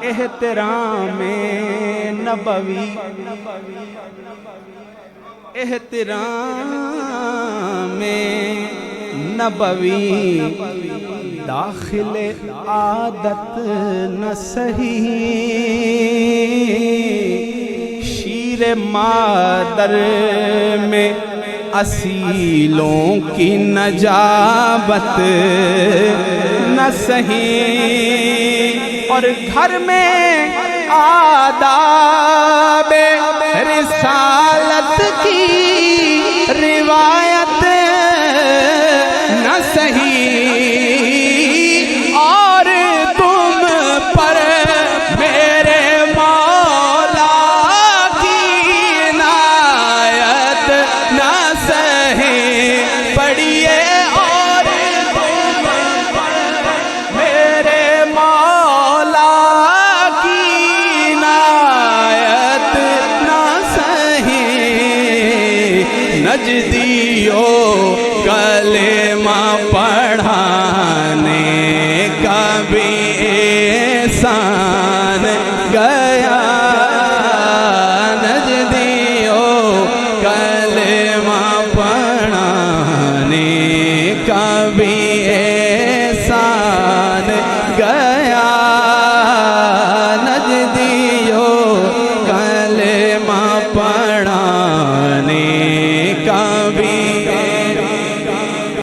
احترام نبوی، احترام نبوی، داخل عادت نہ سہی، شیر مادر میں اصیلوں کی نجابت نہ سہی، اور گھر میں آداب رسالت کی روایت نہ سہی، اور تم پر میرے مولا کی عنایت نہ سہی، پڑھیے اور تم پر میرے مولا کی عنایت نہ سہی، نجدیو کلمہ پڑھ